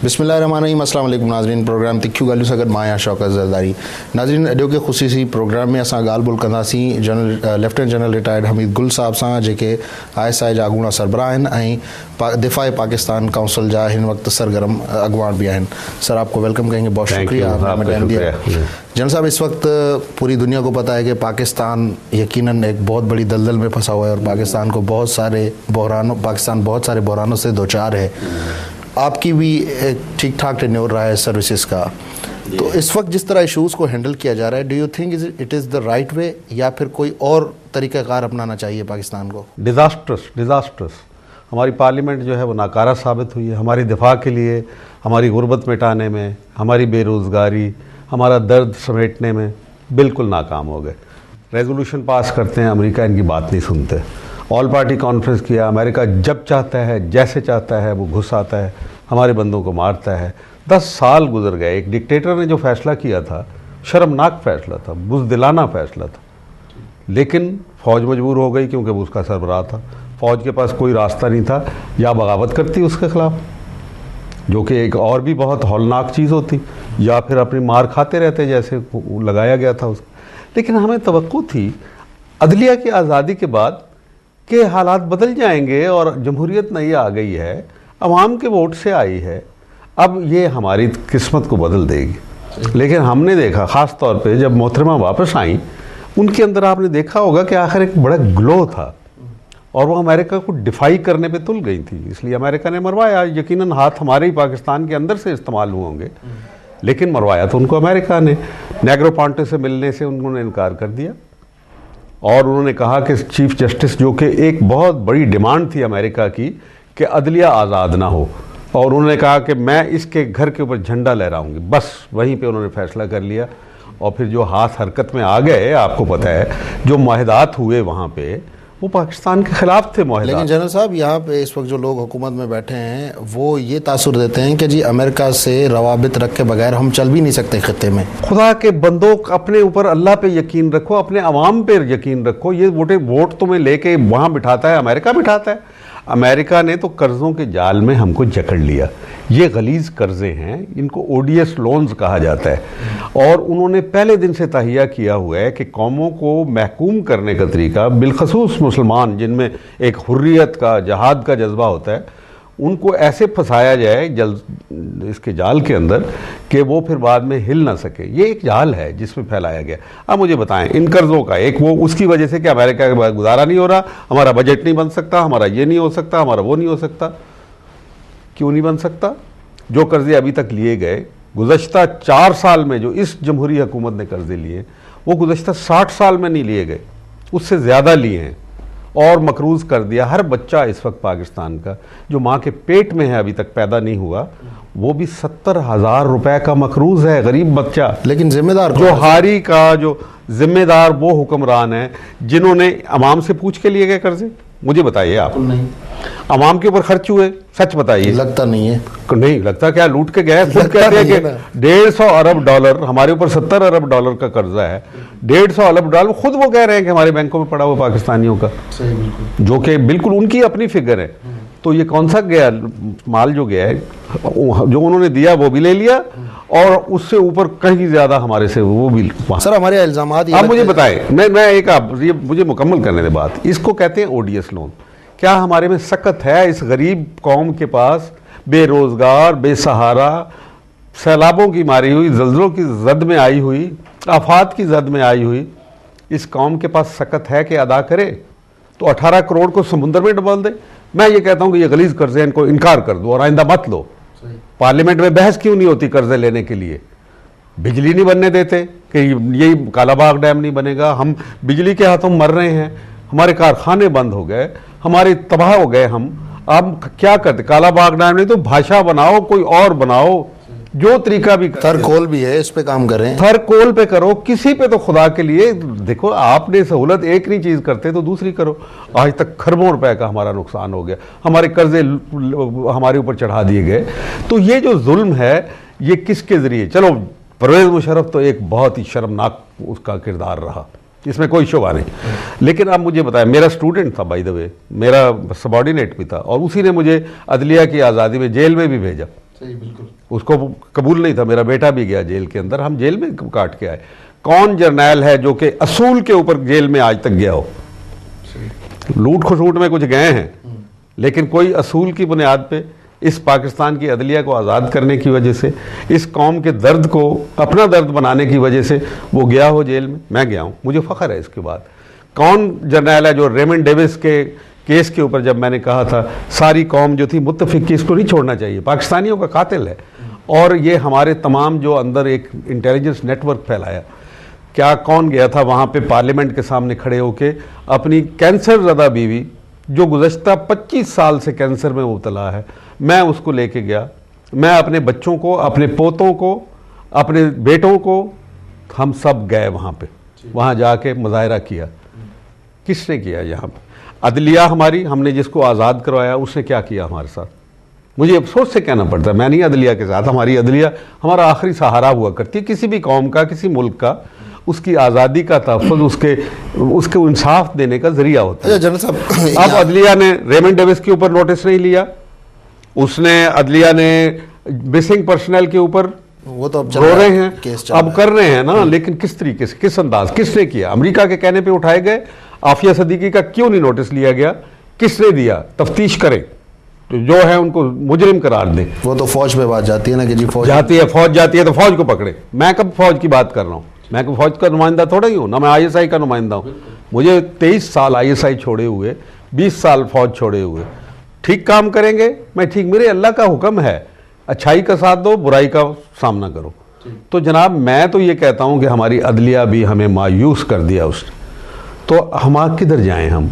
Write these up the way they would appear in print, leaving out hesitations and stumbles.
बिस्मिल्लाहिर्रहमानिर्रहीम। अस्सलाम वालेकुम नाज़रीन। प्रोग्राम तिखियूं ॻाल्हियूं सगत मां आहियां शौकत ज़रदारी। नाज़रीन, अॼो के ख़ुशीसी प्रोग्राम में असां ॻाल्हि ॿोल कंदासीं लेफ्टिनेंट जनरल रिटायर्ड हमीद गुल साहब सां, जेके ISI जा अॻूणा सरबराह आहिनि ऐं दिफ़ा पाकिस्तान काउंसिल जा हिन वक्त सरगर्म अगवान भी आहिनि। सर, आपको वेलकम कहेंगे, बहुत शुक्रिया आपने टाइम दिया। जनरल साहब, इस वक्त पूरी दुनिया को पता है कि पाकिस्तान यकीनन एक बहुत बड़ी दलदल में फंसा हुआ है और पाकिस्तान को बहुत सारे बहरानों से दो चार है। आपकी भी एक ठीक ठाक टेन्योर रहा है सर्विसेज का, तो इस वक्त जिस तरह इशूज़ को हैंडल किया जा रहा है, do you think it is the right way या फिर कोई और तरीक़ाकार अपनाना चाहिए पाकिस्तान को? डिज़ास्ट्रस हमारी पार्लियामेंट जो है वो नाकारा साबित हुई है। हमारी दिफा के लिए, हमारी गुर्बत मिटाने में, हमारी बेरोज़गारी, हमारा दर्द समेटने में बिल्कुल नाकाम हो गए। रेजोल्यूशन पास करते हैं, अमेरिका इनकी बात नहीं सुनते। ऑल पार्टी कॉन्फ्रेंस किया, अमेरिका जब चाहता है, जैसे चाहता है वो घुस आता है, हमारे बंदों को मारता है। 10 साल गुजर गए। एक डिक्टेटर ने जो फैसला किया था, शर्मनाक फैसला था, बुज़दिलाना फैसला था, लेकिन फ़ौज मजबूर हो गई क्योंकि वो उसका सरबराह था। फ़ौज के पास कोई रास्ता नहीं था, या बगावत करती उसके ख़िलाफ़, जो कि एक और भी बहुत हौलनाक चीज़ होती, या फिर अपनी मार खाते रहते जैसे लगाया गया था उसको। लेकिन हमें तवक्को थी अदलिया की आज़ादी के बाद के हालात बदल जाएंगे और जमहूरियत नई आ गई है, अवाम के वोट से आई है, अब ये हमारी किस्मत को बदल देगी। लेकिन हमने देखा, ख़ास तौर पे जब मोहतरमा वापस आई, उनके अंदर आपने देखा होगा कि आखिर एक बड़ा ग्लो था और वो अमेरिका को डिफाई करने पे तुल गई थी, इसलिए अमेरिका ने मरवाया। यकीनन हाथ हमारे ही पाकिस्तान के अंदर से इस्तेमाल हुए होंगे, लेकिन मरवाया तो उनको अमेरिका ने। नेग्रो पॉन्टे से मिलने से उन्होंने इनकार कर दिया और उन्होंने कहा कि चीफ जस्टिस, जो कि एक बहुत बड़ी डिमांड थी अमेरिका की कि अदलिया आज़ाद ना हो, और उन्होंने कहा कि मैं इसके घर के ऊपर झंडा लहराऊंगी। बस वहीं पे उन्होंने फैसला कर लिया और फिर जो हाथ हरकत में आ गए, आपको पता है जो मुआहदात हुए वहाँ पे, वो पाकिस्तान के खिलाफ थे मुआहदात। लेकिन जनरल साहब, यहाँ पे इस वक्त जो लोग हुकूमत में बैठे हैं वो ये तासुर देते हैं कि जी अमेरिका से रवाबित रख के बगैर हम चल भी नहीं सकते खत्ते में। खुदा के बंदों, अपने ऊपर अल्लाह पे यकीन रखो, अपने अवाम पे यकीन रखो। ये वोट तुम्हें लेके वहाँ बिठाता है, अमेरिका बिठाता है। अमेरिका ने तो कर्ज़ों के जाल में हमको जकड़ लिया। ये गलीज़ कर्ज़े हैं, इनको ODS लोन्स कहा जाता है, और उन्होंने पहले दिन से तहिया किया हुआ है कि कौमों को महकूम करने का तरीका, बिलखसूस मुसलमान जिनमें एक हुर्रियत का, जहाद का जज्बा होता है, उनको ऐसे फंसाया जाए इसके जाल के अंदर कि वो फिर बाद में हिल ना सके। ये एक जाल है जिसमें फैलाया गया। अब मुझे बताएं, इन कर्ज़ों का एक वो उसकी वजह से कि अमेरिका के बाद गुजारा नहीं हो रहा, हमारा बजट नहीं बन सकता, हमारा ये नहीं हो सकता, हमारा वो नहीं हो सकता। क्यों नहीं बन सकता? जो कर्ज़े अभी तक लिए गए, गुज़श्ता 4 साल में जो इस जमहूरी हुकूमत ने कर्ज़े लिए, वो गुज़श्ता 60 साल में नहीं लिए गए, उससे ज़्यादा लिए हैं और मकरूज़ कर दिया। हर बच्चा इस वक्त पाकिस्तान का जो माँ के पेट में है, अभी तक पैदा नहीं हुआ, वो भी 70,000 रुपए का मकरूज़ है, गरीब बच्चा। लेकिन जिम्मेदार जो हारी का जो जिम्मेदार वो हुक्मरान है जिन्होंने अवाम से पूछ के लिए गए कर्जे। मुझे बताइए, आप नहीं अवाम के ऊपर खर्च हुए? सच बताइए। लगता नहीं है। नहीं लगता, क्या लूट के गए? खुद कहते हैं कि $150 अरब, हमारे ऊपर $70 अरब का कर्जा है। $150 अरब खुद वो कह रहे हैं कि हमारे बैंकों में पड़ा हुआ पाकिस्तानियों का, जो कि बिल्कुल उनकी अपनी फिगर है। तो ये कौन सा गया माल? जो गया है, जो उन्होंने दिया वो भी ले लिया और उससे ऊपर कहीं ज्यादा हमारे से वो भी। सर, हमारे इल्जामात, आप मुझे बताएं, मैं एक, आप ये मुझे मुकम्मल करने दे बात। इसको कहते हैं ODS लोन। क्या हमारे में सकत है इस गरीब कौम के पास, बेरोजगार, बेसहारा, सैलाबों की मारी हुई, जल्जलों की जद में आई हुई, आफात की जद में आई हुई, इस कौम के पास सकत है कि अदा करे? तो 18 करोड़ को समुद्र में डबल दे? मैं ये कहता हूँ कि ये गलीज कर्जे, इनको इनकार कर दो और आइंदा मत लो। पार्लियामेंट में बहस क्यों नहीं होती कर्जे लेने के लिए? बिजली नहीं बनने देते कि यही कालाबाग डैम नहीं बनेगा, हम बिजली के हाथों मर रहे हैं, हमारे कारखाने बंद हो गए, हमारे तबाह हो गए हम। अब क्या करते? कालाबाग डैम नहीं तो भाषा बनाओ, कोई और बनाओ, जो तरीका भी। थरकोल भी है, इस पे काम करें, थरकोल पे करो, किसी पे तो खुदा के लिए देखो। आपने सहूलत एक नहीं चीज करते तो दूसरी करो। आज तक खरबों रुपए का हमारा नुकसान हो गया, हमारे कर्जे हमारे ऊपर चढ़ा दिए गए। तो ये जो जुल्म है ये किसके जरिए? चलो, परवेज मुशर्रफ तो एक बहुत ही शर्मनाक उसका किरदार रहा, इसमें कोई शुबा नहीं। लेकिन अब मुझे बताएं, मेरा स्टूडेंट था बाय द वे, मेरा सबॉर्डिनेट भी था, और उसी ने मुझे अदलिया की आज़ादी में जेल में भी भेजा। सही, बिल्कुल। उसको कबूल नहीं था। मेरा बेटा भी गया जेल के अंदर, हम जेल में काट के आए। कौन जर्नैल है जो कि असूल के ऊपर जेल में आज तक गया हो? लूट खसूट में कुछ गए हैं, लेकिन कोई असूल की बुनियाद पे इस पाकिस्तान की अदलिया को आज़ाद करने की वजह से, इस कौम के दर्द को अपना दर्द बनाने की वजह से वो गया हो जेल में? मैं गया हूँ, मुझे फ़ख्र है इसके बाद। कौन जर्नैल है जो रेमंड डेविस के केस के ऊपर, जब मैंने कहा था सारी कौम जो थी मुत्तफिक की, इसको नहीं छोड़ना चाहिए, पाकिस्तानियों का कातिल है, और ये हमारे तमाम जो अंदर एक इंटेलिजेंस नेटवर्क फैलाया, क्या कौन गया था वहाँ पे पार्लियामेंट के सामने खड़े होके अपनी कैंसर ज़दा बीवी जो गुज़श्ता 25 साल से कैंसर में मुब्तला है, मैं उसको लेके गया, मैं अपने बच्चों को, अपने पोतों को, अपने बेटों को, हम सब गए वहाँ पे, वहाँ जाके मुजाहरा किया। किसने किया? यहाँ पे अदलिया हमारी, हमने जिसको आज़ाद करवाया उसने क्या किया हमारे साथ? मुझे अफसोस से कहना पड़ता है, मैं नहीं अदलिया के साथ, हमारी अदलिया हमारा आखिरी सहारा हुआ करती है किसी भी कौम का, किसी मुल्क का, उसकी आज़ादी का तहफ़्फ़ुज़, उसके इंसाफ देने का जरिया होता है। जनरल साहब, अब अदलिया ने रेमंड डेविस के ऊपर नोटिस नहीं लिया, उसने अदलिया ने मिसिंग पर्सनल के ऊपर वो तो अब रो रहे हैं, अब कर रहे हैं ना, लेकिन किस तरीके से, किस अंदाज, किसने किया? अमेरिका के कहने पे उठाए गए। आफिया सदीकी का क्यों नहीं नोटिस लिया गया? किसने दिया? तफ्तीश करें, तो जो है उनको मुजरिम करार दें। वो तो फौज पे बात जाती है ना कि जी फौज जाती है, फौज जाती है तो फौज को पकड़े। मैं कब फौज की बात कर रहा हूँ? मैं कोई फौज का नुमाइंदा थोड़ा ही हूँ ना, मैं ISI का नुमाइंदा हूँ। मुझे 23 साल ISI छोड़े हुए, 20 साल फौज छोड़े हुए। ठीक काम करेंगे, मैं ठीक, मेरे अल्लाह का हुक्म है, अच्छाई का साथ दो, बुराई का सामना करो। तो जनाब, मैं तो ये कहता हूँ कि हमारी अदलिया भी हमें मायूस कर दिया उसने, तो हम किधर जाएं? हम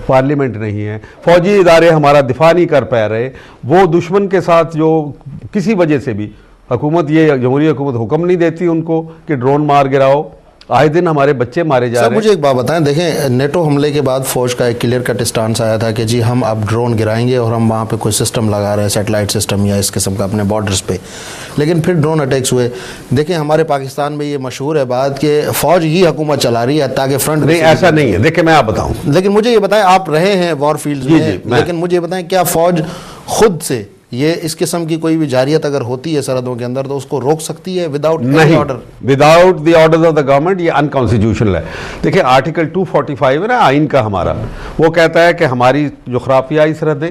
पार्लियामेंट नहीं है, फौजी इदारे हमारा दिफा नहीं कर पा रहे, वो दुश्मन के साथ जो किसी वजह से भी हुकूमत, ये जमहूरी हुकूमत हुक्म नहीं देती उनको कि ड्रोन मार गिराओ, आए दिन हमारे बच्चे मारे जा रहे हैं। मुझे एक बात बताएं, देखें नेटो हमले के बाद फौज का एक क्लियर कट स्टांस आया था कि जी हम अब ड्रोन गिराएंगे और हम वहाँ पे कोई सिस्टम लगा रहे हैं, सैटेलाइट सिस्टम या इस किस्म का अपने बॉर्डर्स पे, लेकिन फिर ड्रोन अटैक्स हुए। देखें हमारे पाकिस्तान में ये मशहूर है बात कि फौज ही हुकूमत चला रही है ताकि फ्रंट नहीं, ऐसा नहीं है। देखिए मैं आप बताऊँ, लेकिन मुझे ये बताएं, आप रहे हैं वॉर फील्ड में, लेकिन मुझे ये बताएं क्या फौज खुद से ये इस किस्म की कोई भी जारियत अगर होती है सरहदों के अंदर तो उसको रोक सकती है without any order? Without the orders of the government ये अनकॉन्स्टिट्यूशनल है। देखिए आर्टिकल 245 है ना आइन का हमारा, वो कहता है कि हमारी जोग्राफियाई सरहदें,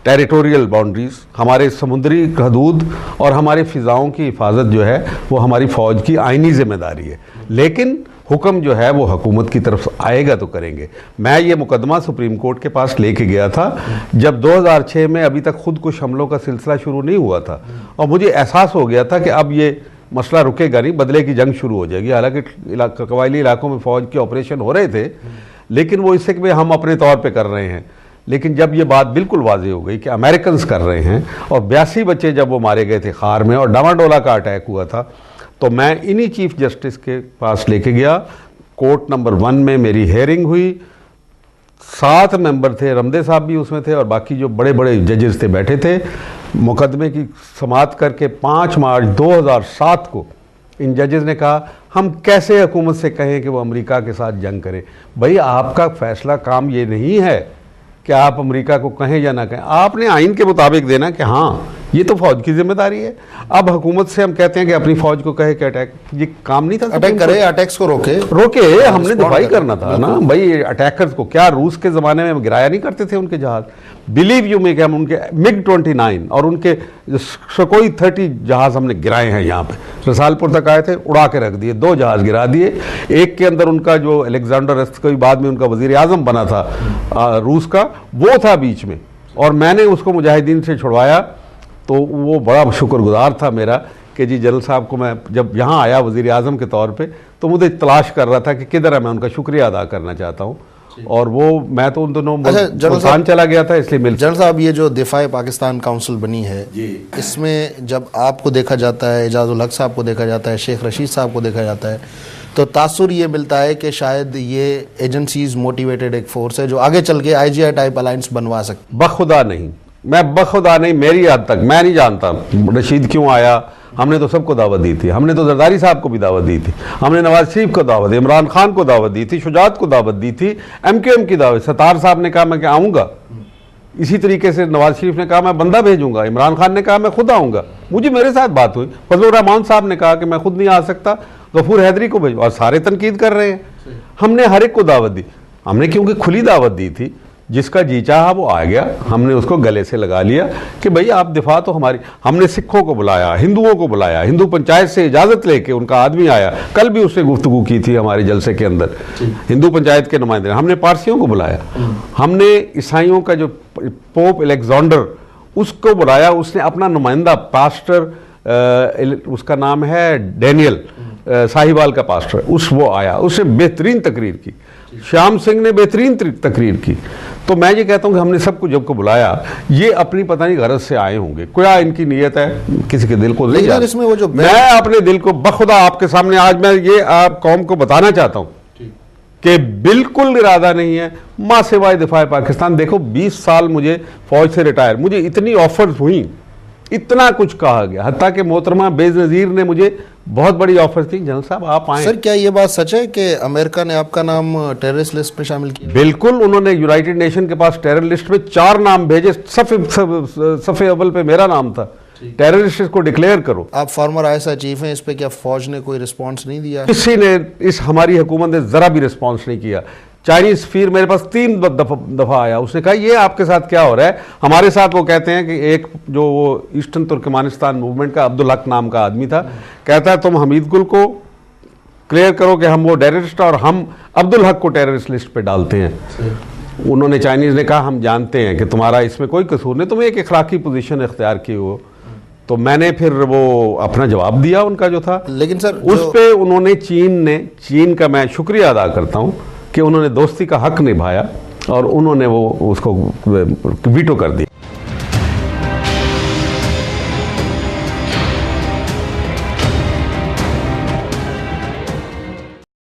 टेरिटोरियल बाउंड्रीज, हमारे समुद्री हदूद और हमारे फ़िज़ाओं की हिफाजत जो है वो हमारी फ़ौज की आइनी जिम्मेदारी है, लेकिन हुक्म जो है वो हुकूमत की तरफ से आएगा तो करेंगे। मैं ये मुकदमा सुप्रीम कोर्ट के पास लेके गया था जब 2006 में अभी तक खुदकुश हमलों का सिलसिला शुरू नहीं हुआ था, और मुझे एहसास हो गया था कि अब ये मसला रुकेगा नहीं, बदले की जंग शुरू हो जाएगी। हालांकि कबायली इलाकों में फ़ौज के ऑपरेशन हो रहे थे, लेकिन वो इससे कि हम अपने तौर पर कर रहे हैं। लेकिन जब ये बात बिल्कुल वाज़ेह हो गई कि अमेरिकन कर रहे हैं, और 82 बच्चे जब वो मारे गए थे खार में और डामाडोला का अटैक हुआ था, तो मैं इन्हीं चीफ जस्टिस के पास लेके गया। कोर्ट नंबर 1 में मेरी हेयरिंग हुई, 7 मेंबर थे, रमदे साहब भी उसमें थे और बाकी जो बड़े बड़े जजेस थे बैठे थे। मुकदमे की समाअत करके 5 मार्च 2007 को इन जजेस ने कहा हम कैसे हुकूमत से कहें कि वो अमेरिका के साथ जंग करे। भाई आपका फैसला काम ये नहीं है कि आप अमेरिका को कहें या ना कहें, आपने आइन के मुताबिक देना कि हाँ ये तो फौज की जिम्मेदारी है। अब हुकूमत से हम कहते हैं कि अपनी फौज को कहे कि अटैक, ये काम नहीं था। अटैक करे, अटैक्स को रोके, हमने दफाई करना था ना भाई अटैकर्स को। क्या रूस के ज़माने में गिराया नहीं करते थे उनके जहाज़? बिलीव यू में कि हम उनके MiG-29 और उनके Sukhoi 30 जहाज़ हमने गिराए हैं। यहाँ पे रसालपुर तक आए थे, उड़ा के रख दिए, 2 जहाज़ गिरा दिए। एक के अंदर उनका जो अलेक्जेंडर कोई बाद में उनका वज़ीर आज़म बना था रूस का, वो था बीच में, और मैंने उसको मुजाहिदीन से छुड़वाया। तो वो बड़ा शुक्रगुजार था मेरा कि जी जनरल साहब को मैं जब यहाँ आया वज़ीर आज़म के तौर पे तो मुझे तलाश कर रहा था कि किधर है, मैं उनका शुक्रिया अदा करना चाहता हूँ। और वो मैं तो उन दोनों मुल्तान चला गया था इसलिए मिल। जनरल साहब ये जो दिफाए पाकिस्तान काउंसिल बनी है, इसमें जब आपको देखा जाता है, एजाजुल हक साहब को देखा जाता है, शेख रशीद साहब को देखा जाता है, तो तासुर ये मिलता है कि शायद ये एजेंसीज मोटिवेटेड एक फोर्स है जो आगे चल के IGI टाइप अलायंस बनवा सकती। बखुदा नहीं, मैं बखुदा नहीं, मेरी हद तक मैं नहीं जानता रशीद क्यों आया। हमने तो सबको दावत दी थी, हमने तो जरदारी साहब को भी दावत दी थी, हमने नवाज शरीफ को दावत दी, इमरान खान को दावत दी थी, शुजात को दावत दी थी, MQM की दावत, सत्तार साहब ने कहा मैं क्या आऊँगा, इसी तरीके से नवाज शरीफ ने कहा मैं बंदा भेजूंगा, इमरान खान ने कहा मैं खुद आऊँगा, मुझे मेरे साथ बात हुई, फजलुर रहमान साहब ने कहा कि मैं खुद नहीं आ सकता, गफूर हैदरी को भेजो, और सारे तनकीद कर रहे हैं। हमने हर एक को दावत दी, हमने क्योंकि खुली दावत दी थी, जिसका जी चाहा वो आ गया, हमने उसको गले से लगा लिया कि भाई आप दिफा तो हमारी। हमने सिखों को बुलाया, हिंदुओं को बुलाया, हिंदू पंचायत से इजाज़त लेके उनका आदमी आया, कल भी उससे गुफ्तगू की थी हमारे जलसे के अंदर, हिंदू पंचायत के नुमाइंदे। हमने पारसियों को बुलाया, हमने ईसाइयों का जो पोप अलेक्जेंडर उसको बुलाया, उसने अपना नुमाइंदा पास्टर, उसका नाम है डैनियल, साहिवाल का पास्टर, वो आया, उसने बेहतरीन तकरीर की, श्याम सिंह ने बेहतरीन तकरीर की। तो मैं ये कहता हूँ कि हमने सबको जब को बुलाया, ये अपनी पता नहीं गरज से आए होंगे, क्या इनकी नीयत है, किसी के दिल को नहीं जानता। इसमें वो जो मैं अपने दिल को बखुदा आपके सामने आज मैं ये आप कौम को बताना चाहता हूँ कि बिल्कुल इरादा नहीं है माँ सिवाय दिफा पाकिस्तान। देखो 20 साल मुझे फौज से रिटायर, मुझे इतनी ऑफर्स हुई, इतना कुछ कहा गया, हत्ता कि मोहतरमा बेनज़ीर ने मुझे बहुत बड़ी ऑफर थी, जनरल साहब आप आए। सर क्या ये बात सच है कि अमेरिका ने आपका नाम टेररिस्ट लिस्ट में शामिल किया? बिल्कुल, उन्होंने यूनाइटेड नेशन के पास टेरर लिस्ट में 4 नाम भेजे, सफ़े अव्वल पे मेरा नाम था, टेररिस्ट को डिक्लेयर करो। आप फॉर्मर आईएसआई चीफ हैं, इस पे क्या फौज ने कोई रिस्पॉन्स नहीं दिया? किसी ने, इस हमारी हुकूमत ने जरा भी रिस्पॉन्स नहीं किया। चाइनीज सफीर मेरे पास 3 दफा आया, उसने कहा ये आपके साथ क्या हो रहा है हमारे साथ। वो कहते हैं कि एक जो वो ईस्टर्न तुर्कमानिस्तान मूवमेंट का अब्दुल हक नाम का आदमी था, कहता है तुम हमीद गुल को क्लियर करो कि हम वो टेररिस्ट और हम अब्दुल हक को टेररिस्ट लिस्ट पे डालते हैं। उन्होंने, चाइनीज ने कहा हम जानते हैं कि तुम्हारा इसमें कोई कसूर नहीं, तुम एक अखलाकी पोजीशन इख्तियार की हो। तो मैंने फिर वो अपना जवाब दिया उनका जो था, लेकिन सर उस पे उन्होंने, चीन का मैं शुक्रिया अदा करता हूँ कि उन्होंने दोस्ती का हक निभाया और उन्होंने वो उसको वीटो कर दिया।